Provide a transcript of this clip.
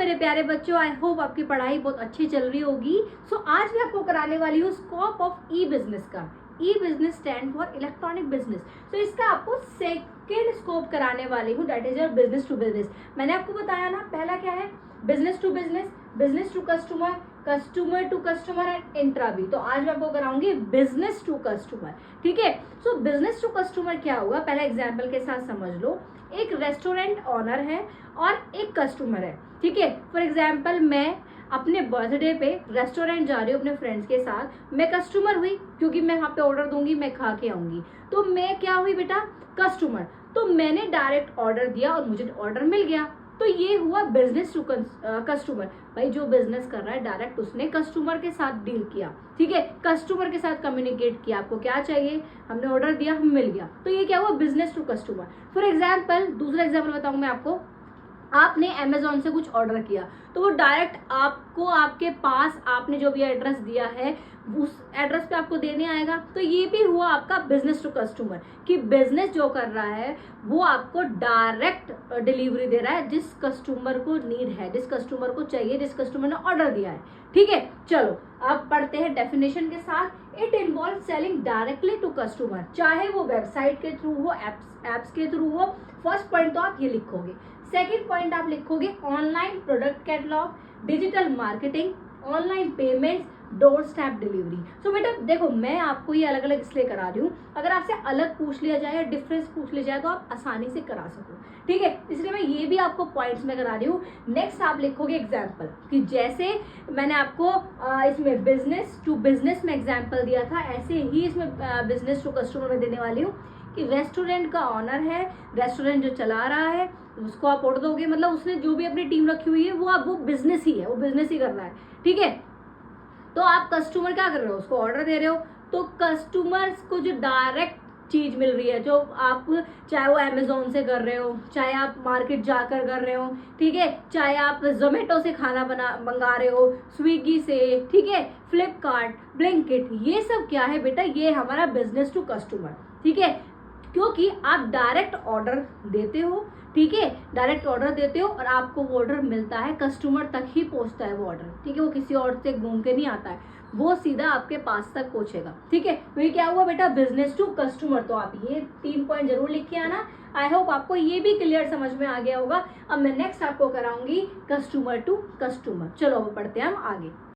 मेरे प्यारे बच्चों, आई होप आपकी पढ़ाई बहुत अच्छी चल रही होगी। सो आज मैं आपको कराने वाली हूँ स्कोप ऑफ ई बिजनेस का। E business stand for electronic business. तो इसका आपको सेकेंड स्कोप कराने वाली हूँ, that is your business to business. मैंने आपको बताया ना, पहला क्या है, business to business, business to customer, customer to customer and intra भी। तो आज मैं आपको कराऊंगी बिजनेस टू कस्टमर। ठीक है, सो बिजनेस टू कस्टमर क्या होगा, पहले एग्जाम्पल के साथ समझ लो। एक रेस्टोरेंट ऑनर है और एक कस्टमर है। ठीक है, फॉर एग्जाम्पल मैं अपने बर्थडे पे रेस्टोरेंट जा रही हूँ अपने फ्रेंड्स के साथ, मैं कस्टमर हुई क्योंकि मैं वहां पे ऑर्डर दूंगी, मैं खा के आऊंगी। तो मैं क्या हुई बेटा, कस्टमर। तो मैंने डायरेक्ट ऑर्डर दिया और मुझे ऑर्डर मिल गया। तो ये हुआ बिजनेस टू कस्टमर। भाई जो बिजनेस कर रहा है डायरेक्ट उसने कस्टमर के साथ डील किया। ठीक है, कस्टमर के साथ कम्युनिकेट किया, आपको क्या चाहिए, हमने ऑर्डर दिया, हमें मिल गया। तो ये क्या हुआ, business to customer. For example, दूसरा एग्जाम्पल बताऊं मैं आपको। आपने अमेजोन से कुछ ऑर्डर किया तो वो डायरेक्ट आपको आपके पास आपने जो भी एड्रेस दिया है उस एड्रेस पे आपको देने आएगा। तो ये भी हुआ आपका बिजनेस टू कस्टमर, कि बिजनेस जो कर रहा है वो आपको डायरेक्ट डिलीवरी दे रहा है जिस कस्टमर को नीड है, जिस कस्टमर को चाहिए, जिस कस्टमर ने ऑर्डर दिया है। ठीक है, चलो अब पढ़ते हैं डेफिनेशन के साथ। It involve selling directly to customer, चाहे वो वेबसाइट के थ्रू हो, एप्स के थ्रू हो। फर्स्ट पॉइंट तो आप ये लिखोगे। सेकेंड पॉइंट आप लिखोगे online product catalogue, digital marketing, online payments, door step delivery. So बेटा देखो, मैं आपको ये अलग अलग इसलिए करा रही हूँ, अगर आपसे अलग पूछ लिया जाए या डिफरेंस पूछ लिया जाए तो आप आसानी से करा सको। ठीक है, इसलिए मैं ये भी आपको पॉइंट्स में करा रही हूँ। नेक्स्ट आप लिखोगे एग्जाम्पल, कि जैसे मैंने आपको इसमें बिजनेस टू बिजनेस में एग्जाम्पल दिया था, ऐसे ही इसमें बिजनेस टू कस्टमर में देने वाली हूँ। कि रेस्टोरेंट का ऑनर है, रेस्टोरेंट जो चला रहा है उसको आप ऑर्डर दोगे, मतलब उसने जो भी अपनी टीम रखी हुई है वो बिजनेस ही है, वो बिजनेस ही कर रहा है। ठीक है, तो आप कस्टमर क्या कर रहे हो, उसको ऑर्डर दे रहे हो। तो कस्टमर्स को जो डायरेक्ट चीज मिल रही है, जो आप चाहे वो अमेजोन से कर रहे हो, चाहे आप मार्केट जाकर कर रहे हो, ठीक है, चाहे आप जोमेटो से खाना मंगा रहे हो, स्विगी से, ठीक है, फ्लिपकार्ट, ब्लिंकिट, ये सब क्या है बेटा, ये हमारा बिजनेस टू कस्टमर। ठीक है, क्योंकि आप डायरेक्ट ऑर्डर देते हो। ठीक है, डायरेक्ट ऑर्डर देते हो और आपको वो ऑर्डर मिलता है, कस्टमर तक ही पहुंचता है वो ऑर्डर। ठीक है, वो किसी और से घूम के नहीं आता है, वो सीधा आपके पास तक पहुंचेगा। ठीक है, तो ये क्या हुआ बेटा, बिजनेस टू कस्टमर। तो आप ये 3 पॉइंट जरूर लिख के आना। आई होप आपको ये भी क्लियर समझ में आ गया होगा। अब मैं नेक्स्ट आपको कराऊंगी कस्टमर टू कस्टमर। चलो अब पढ़ते हैं हम आगे।